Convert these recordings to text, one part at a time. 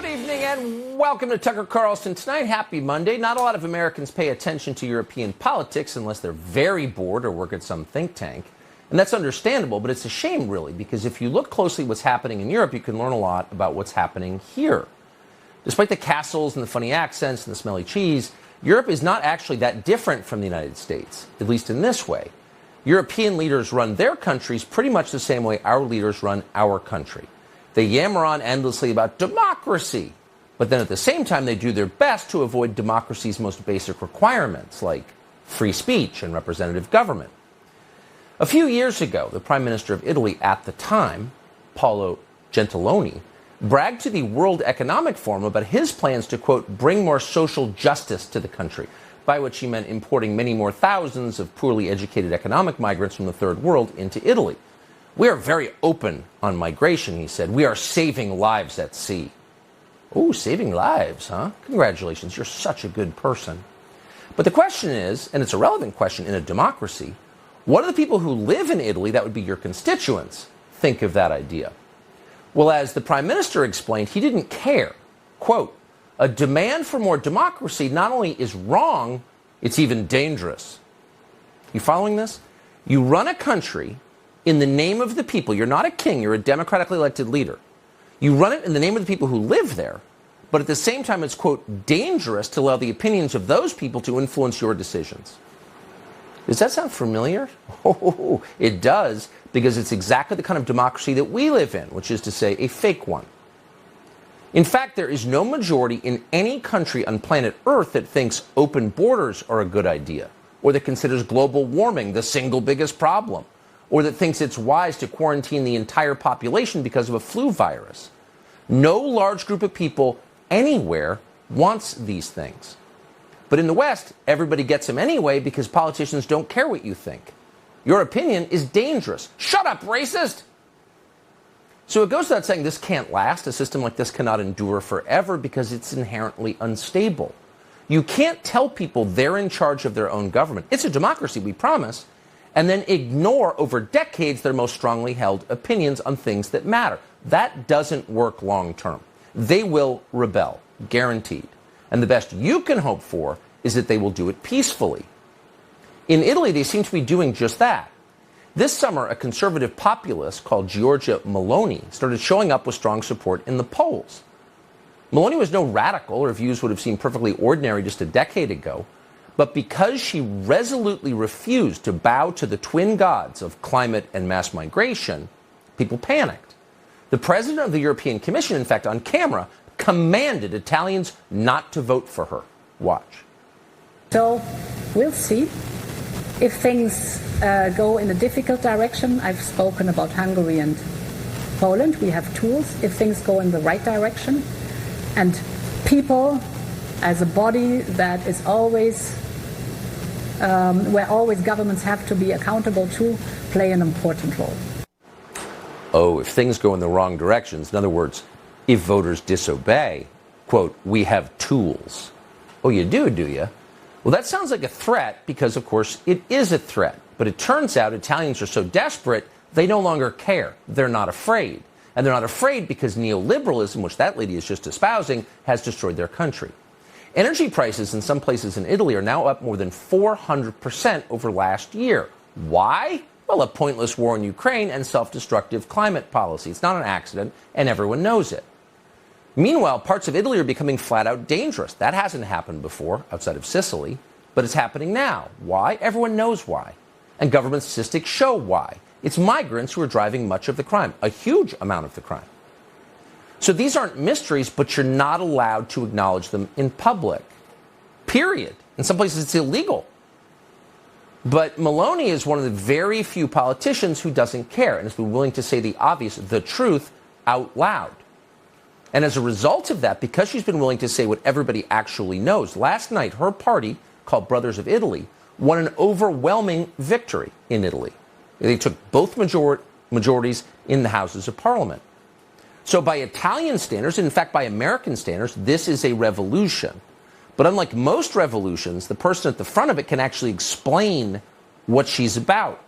evening and welcome to Tucker Carlson Tonight. Happy Monday. Not a lot of Americans pay attention to European politics unless they're very bored or work at some think tank. And that's understandable, but it's a shame, really, because if you look closely at what's happening in Europe, you can learn a lot about what's happening here. Despite the castles and the funny accents and the smelly cheese, Europe is not actually that different from the United States, at least in this way. European leaders run their countries pretty much the same way our leaders run our country. They yammer on endlessly about democracy, but then at the same time they do their best to avoid democracy's most basic requirements, like free speech and representative government. A few years ago, the Prime Minister of Italy at the time, Paolo Gentiloni, bragged to the World Economic Forum about his plans to, quote, bring more social justice to the country, by which he meant importing many more thousands of poorly educated economic migrants from the Third World into Italy. We are very open on migration, he said. We are saving lives at sea. Oh, saving lives, huh? Congratulations, you're such a good person. But the question is, and it's a relevant question in a democracy, what do the people who live in Italy, that would be your constituents, think of that idea? Well, as the Prime Minister explained, he didn't care. Quote, a demand for more democracy not only is wrong, it's even dangerous. You following this? You run a country in the name of the people. You're not a king, you're a democratically elected leader. You run it in the name of the people who live there, but at the same time it's, quote, dangerous to allow the opinions of those people to influence your decisions. Does that sound familiar? Oh, it does, because it's exactly the kind of democracy that we live in, which is to say, a fake one. In fact, there is no majority in any country on planet Earth that thinks open borders are a good idea, or that considers global warming the single biggest problem, or that thinks it's wise to quarantine the entire population because of a flu virus. No large group of people anywhere wants these things. But in the West, everybody gets them anyway because politicians don't care what you think. Your opinion is dangerous. Shut up, racist! So it goes without saying this can't last. A system like this cannot endure forever because it's inherently unstable. You can't tell people they're in charge of their own government. It's a democracy, we promise, and then ignore over decades their most strongly held opinions on things that matter. That doesn't work long term. They will rebel, guaranteed. And the best you can hope for is that they will do it peacefully. In Italy, they seem to be doing just that. This summer, a conservative populist called Giorgia Meloni started showing up with strong support in the polls. Meloni was no radical. Her views would have seemed perfectly ordinary just a decade ago. But because she resolutely refused to bow to the twin gods of climate and mass migration, people panicked. The president of the European Commission, in fact, on camera, commanded Italians not to vote for her. Watch. So we'll see if things go in a difficult direction. I've spoken about Hungary and Poland. We have tools if things go in the right direction. And people, as a body that is always, where always governments have to be accountable to, play an important role. Oh, if things go in the wrong directions, in other words, if voters disobey, quote, we have tools. Oh, you do you? Well, that sounds like a threat because, of course, it is a threat. But it turns out Italians are so desperate, they no longer care. They're not afraid. And they're not afraid because neoliberalism, which that lady is just espousing, has destroyed their country. Energy prices in some places in Italy are now up more than 400% over last year. Why? Well, a pointless war in Ukraine and self-destructive climate policy. It's not an accident, and everyone knows it. Meanwhile, parts of Italy are becoming flat-out dangerous. That hasn't happened before, outside of Sicily, but it's happening now. Why? Everyone knows why. And government statistics show why. It's migrants who are driving much of the crime, a huge amount of the crime. So these aren't mysteries, but you're not allowed to acknowledge them in public. Period. In some places, it's illegal. But Meloni is one of the very few politicians who doesn't care and has been willing to say the obvious, the truth, out loud. And as a result of that, because she's been willing to say what everybody actually knows, last night her party, called Brothers of Italy, won an overwhelming victory in Italy. They took both majorities in the Houses of Parliament. So by Italian standards, and in fact by American standards, this is a revolution. But unlike most revolutions, the person at the front of it can actually explain what she's about.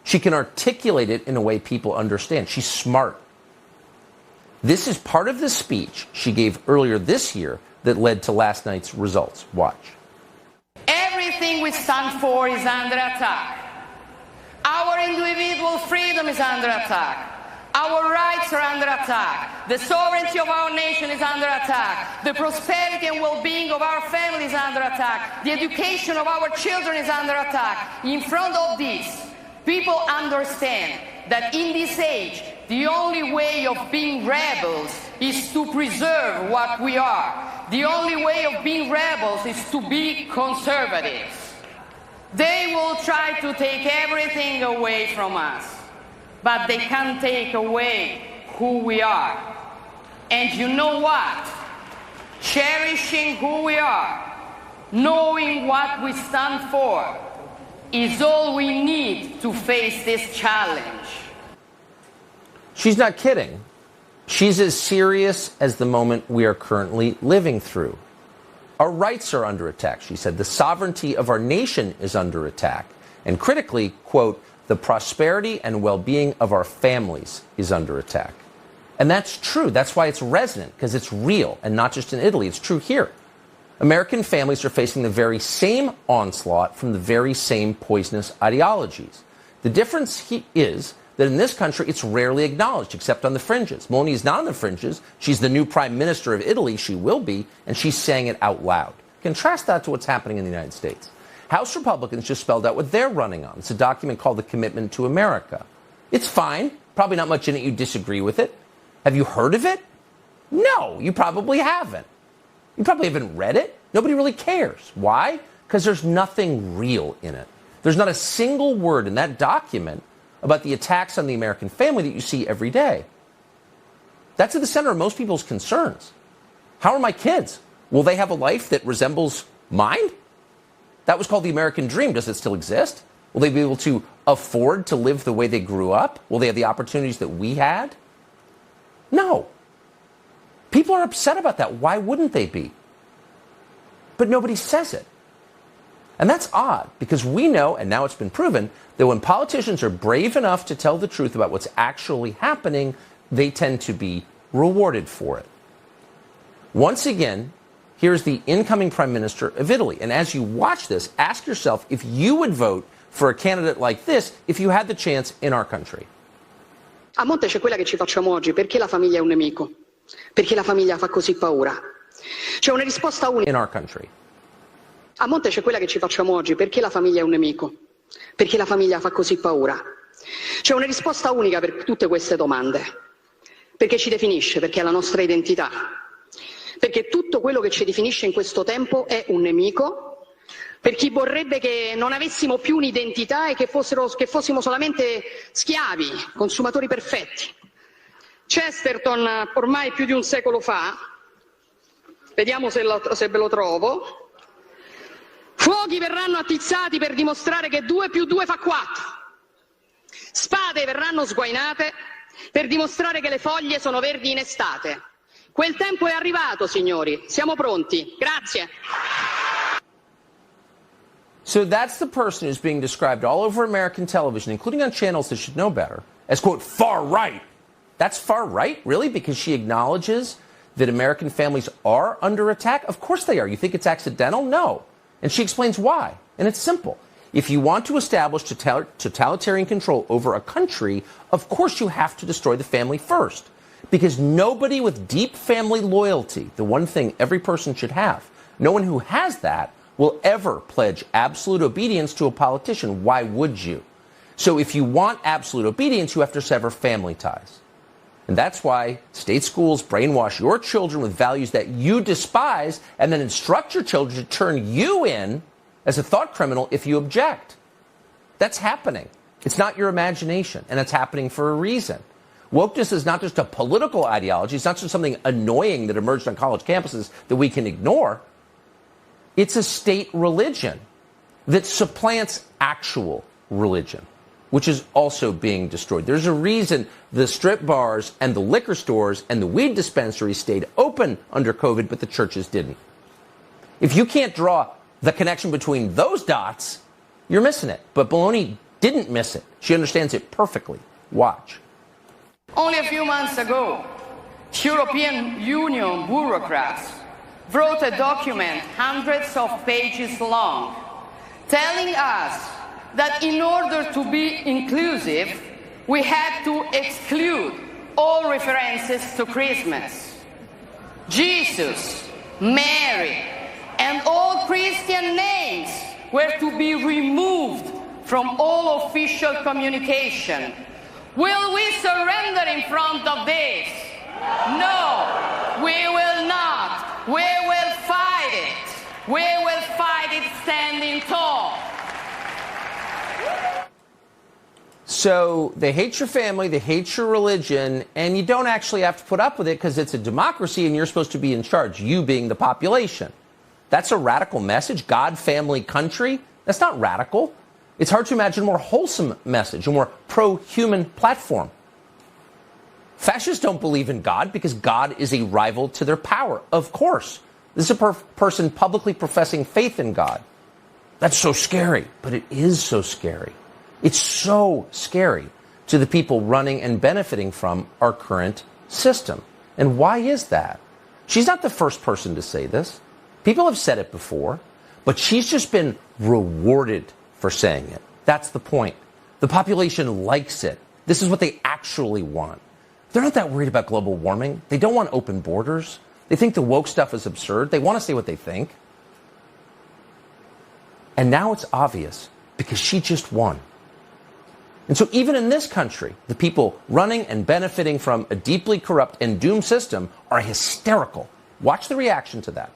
She can articulate it in a way people understand. She's smart. This is part of the speech she gave earlier this year that led to last night's results. Watch. Everything we stand for is under attack. Our individual freedom is under attack. Our rights are under attack. The sovereignty of our nation is under attack. The prosperity and well-being of our families is under attack. The education of our children is under attack. In front of this, people understand that in this age, the only way of being rebels is to preserve what we are. The only way of being rebels is to be conservatives. They will try to take everything away from us, but they can't take away who we are. And you know what? Cherishing who we are, knowing what we stand for, is all we need to face this challenge. She's not kidding. She's as serious as the moment we are currently living through. Our rights are under attack, she said. The sovereignty of our nation is under attack. And critically, quote, the prosperity and well-being of our families is under attack. And that's true. That's why it's resonant, because it's real, and not just in Italy. It's true here. American families are facing the very same onslaught from the very same poisonous ideologies. The difference is that in this country, it's rarely acknowledged, except on the fringes. Meloni is not on the fringes. She's the new prime minister of Italy. She will be, and she's saying it out loud. Contrast that to what's happening in the United States. House Republicans just spelled out what they're running on. It's a document called the Commitment to America. It's fine. Probably not much in it you disagree with it. Have you heard of it? No, you probably haven't. You probably haven't read it. Nobody really cares. Why? Because there's nothing real in it. There's not a single word in that document about the attacks on the American family that you see every day. That's at the center of most people's concerns. How are my kids? Will they have a life that resembles mine? That was called the American dream. Does it still exist? Will they be able to afford to live the way they grew up? Will they have the opportunities that we had? No. People are upset about that. Why wouldn't they be? But nobody says it. And that's odd, because we know, and now it's been proven, that when politicians are brave enough to tell the truth about what's actually happening, they tend to be rewarded for it. Once again, here's the incoming prime minister of Italy. And as you watch this, ask yourself if you would vote for a candidate like this if you had the chance in our country. A monte c'è quella che ci facciamo oggi, perché la famiglia è un nemico? Perché la famiglia fa così paura? C'è una risposta unica. In our country. A monte c'è quella che ci facciamo oggi, perché la famiglia è un nemico? Perché la famiglia fa così paura? C'è una risposta unica per tutte queste domande. Perché ci definisce, perché è la nostra identità. Perché tutto quello che ci definisce in questo tempo è un nemico, per chi vorrebbe che non avessimo più un'identità e che fossimo solamente schiavi, consumatori perfetti. Chesterton, ormai più di un secolo fa, vediamo se ve lo trovo, fuochi verranno attizzati per dimostrare che 2 più 2 fa 4. Spade verranno sguainate per dimostrare che le foglie sono verdi in estate. Quel tempo è arrivato, signori. Siamo pronti. Grazie. So that's the person who's being described all over American television, including on channels that should know better, as, quote, far right. That's far right, really? Because she acknowledges that American families are under attack? Of course they are. You think it's accidental? No. And she explains why. And it's simple. If you want to establish totalitarian control over a country, of course you have to destroy the family first. Because nobody with deep family loyalty, the one thing every person should have, no one who has that will ever pledge absolute obedience to a politician. Why would you? So if you want absolute obedience, you have to sever family ties. And that's why state schools brainwash your children with values that you despise and then instruct your children to turn you in as a thought criminal if you object. That's happening. It's not your imagination, and it's happening for a reason. Wokeness is not just a political ideology. It's not just something annoying that emerged on college campuses that we can ignore. It's a state religion that supplants actual religion, which is also being destroyed. There's a reason the strip bars and the liquor stores and the weed dispensaries stayed open under COVID, but the churches didn't. If you can't draw the connection between those dots, you're missing it. But Meloni didn't miss it. She understands it perfectly. Watch. Only a few months ago, European Union bureaucrats wrote a document hundreds of pages long, telling us that in order to be inclusive, we had to exclude all references to Christmas. Jesus, Mary, and all Christian names were to be removed from all official communication. Will we surrender in front of this? No, we will not. We will fight it. We will fight it standing tall. So they hate your family, they hate your religion, and you don't actually have to put up with it because it's a democracy and you're supposed to be in charge, you being the population. That's a radical message. God, family, country. That's not radical. It's hard to imagine a more wholesome message, a more pro-human platform. Fascists don't believe in God because God is a rival to their power. Of course. This is a person publicly professing faith in God. That's so scary, but it is so scary. It's so scary to the people running and benefiting from our current system. And why is that? She's not the first person to say this. People have said it before, but she's just been rewarded for saying it. That's the point. The population likes it. This is what they actually want. They're not that worried about global warming. They don't want open borders. They think the woke stuff is absurd. They want to say what they think. And now it's obvious because she just won. And so even in this country, the people running and benefiting from a deeply corrupt and doomed system are hysterical. Watch the reaction to that.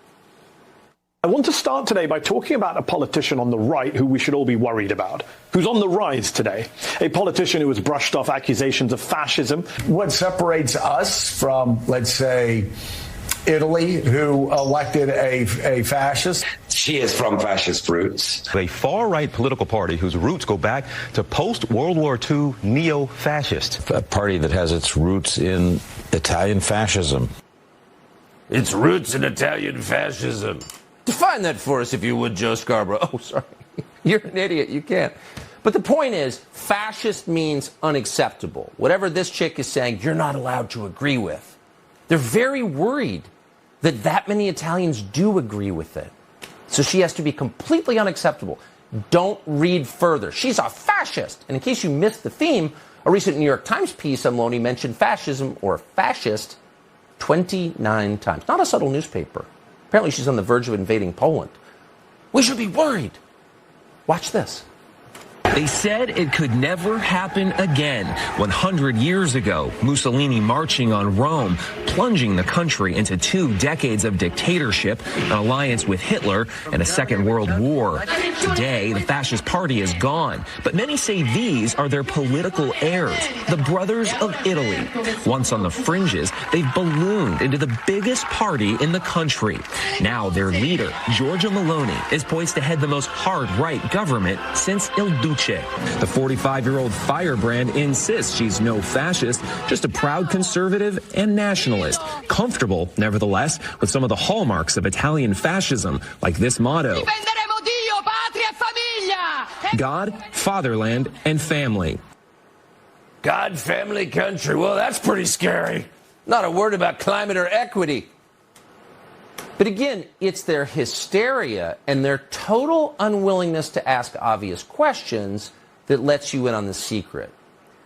I want to start today by talking about a politician on the right who we should all be worried about, who's on the rise today. A politician who has brushed off accusations of fascism. What separates us from, let's say, Italy, who elected a fascist? She is from fascist roots. A far-right political party whose roots go back to post-World War II neo-fascist. A party that has its roots in Italian fascism. Its roots in Italian fascism. Define that for us, if you would, Joe Scarborough. Oh, sorry. You're an idiot. You can't. But the point is, fascist means unacceptable. Whatever this chick is saying, you're not allowed to agree with. They're very worried that many Italians do agree with it. So she has to be completely unacceptable. Don't read further. She's a fascist. And in case you missed the theme, a recent New York Times piece on Meloni mentioned fascism or fascist 29 times. Not a subtle newspaper. Apparently she's on the verge of invading Poland. We should be worried. Watch this. They said it could never happen again. 100 years ago, Mussolini marching on Rome, plunging the country into 2 decades of dictatorship, an alliance with Hitler, and a Second World War. Today, the fascist party is gone, but many say these are their political heirs, the Brothers of Italy. Once on the fringes, they've ballooned into the biggest party in the country. Now their leader, Giorgia Meloni, is poised to head the most hard-right government since Il Duce. The 45-year-old firebrand insists she's no fascist, just a proud conservative and nationalist, comfortable, nevertheless, with some of the hallmarks of Italian fascism, like this motto: God, fatherland, and family. God, family, country. Well, that's pretty scary. Not a word about climate or equity. But again, it's their hysteria and their total unwillingness to ask obvious questions that lets you in on the secret,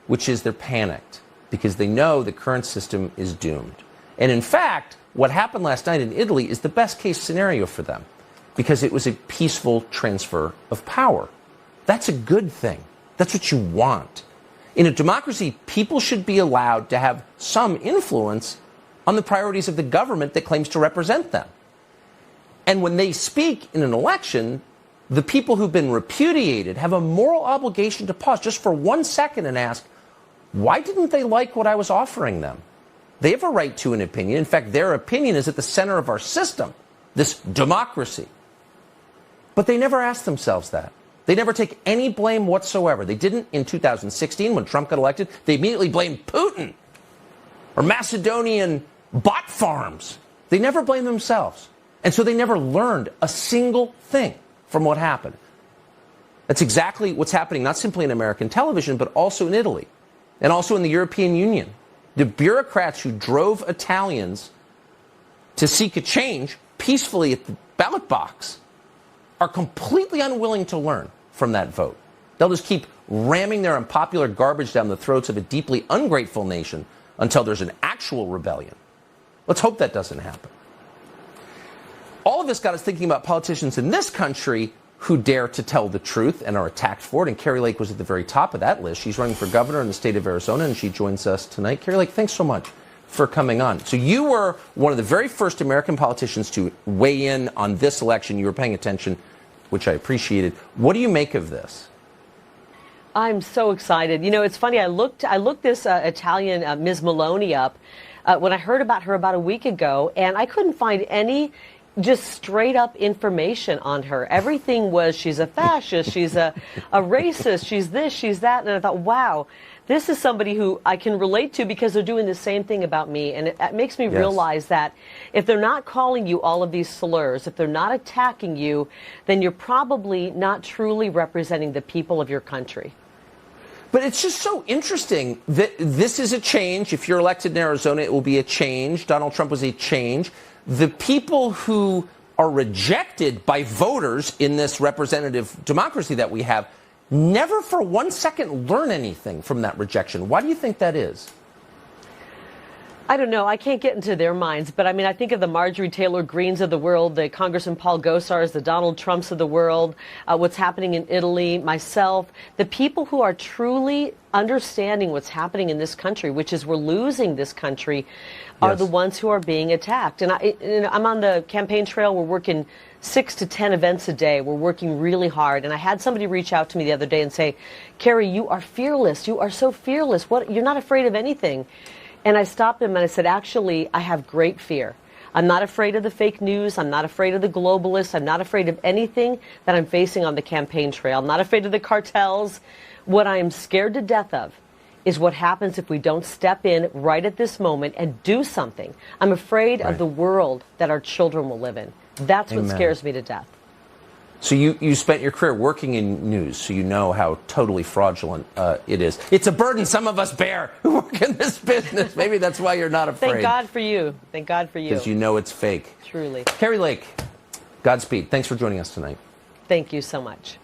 which is they're panicked because they know the current system is doomed. And in fact, what happened last night in Italy is the best case scenario for them because it was a peaceful transfer of power. That's a good thing. That's what you want. In a democracy, people should be allowed to have some influence on the priorities of the government that claims to represent them. And when they speak in an election, the people who've been repudiated have a moral obligation to pause just for 1 second and ask, why didn't they like what I was offering them? They have a right to an opinion. In fact, their opinion is at the center of our system, this democracy. But they never ask themselves that. They never take any blame whatsoever. They didn't in 2016 when Trump got elected. They immediately blamed Putin or Macedonian bot farms. They never blame themselves. And so they never learned a single thing from what happened. That's exactly what's happening, not simply in American television, but also in Italy and also in the European Union. The bureaucrats who drove Italians to seek a change peacefully at the ballot box are completely unwilling to learn from that vote. They'll just keep ramming their unpopular garbage down the throats of a deeply ungrateful nation until there's an actual rebellion. Let's hope that doesn't happen. All of this got us thinking about politicians in this country who dare to tell the truth and are attacked for it. And Carrie Lake was at the very top of that list. She's running for governor in the state of Arizona, and she joins us tonight. Carrie Lake, thanks so much for coming on. So you were one of the very first American politicians to weigh in on this election. You were paying attention, which I appreciated. What do you make of this? I'm so excited. You know, it's funny. I looked this Italian Ms. Meloni up when I heard about her about a week ago, and I couldn't find any just straight up information on her. Everything was she's a fascist, she's a racist, she's this, she's that. And I thought, wow, this is somebody who I can relate to because they're doing the same thing about me. And it makes me realize that if they're not calling you all of these slurs, if they're not attacking you, then you're probably not truly representing the people of your country. But it's just so interesting that this is a change. If you're elected in Arizona, it will be a change. Donald Trump was a change. The people who are rejected by voters in this representative democracy that we have never for 1 second learn anything from that rejection. Why do you think that is? I don't know. I can't get into their minds, but I mean, I think of the Marjorie Taylor Greens of the world, the Congressman Paul Gosars, the Donald Trumps of the world, what's happening in Italy, myself, the people who are truly understanding what's happening in this country, which is we're losing this country, are the ones who are being attacked. And I'm on the campaign trail. We're working 6 to 10 events a day. We're working really hard. And I had somebody reach out to me the other day and say, Carrie, you are fearless. You are so fearless. What? You're not afraid of anything. And I stopped him and I said, actually, I have great fear. I'm not afraid of the fake news. I'm not afraid of the globalists. I'm not afraid of anything that I'm facing on the campaign trail. I'm not afraid of the cartels. What I am scared to death of is what happens if we don't step in right at this moment and do something. I'm afraid of the world that our children will live in. That's what scares me to death. So you spent your career working in news, so you know how totally fraudulent it is. It's a burden some of us bear who work in this business. Maybe that's why you're not afraid. Thank God for you. Thank God for you. Because you know it's fake. Truly. Carrie Lake, Godspeed. Thanks for joining us tonight. Thank you so much.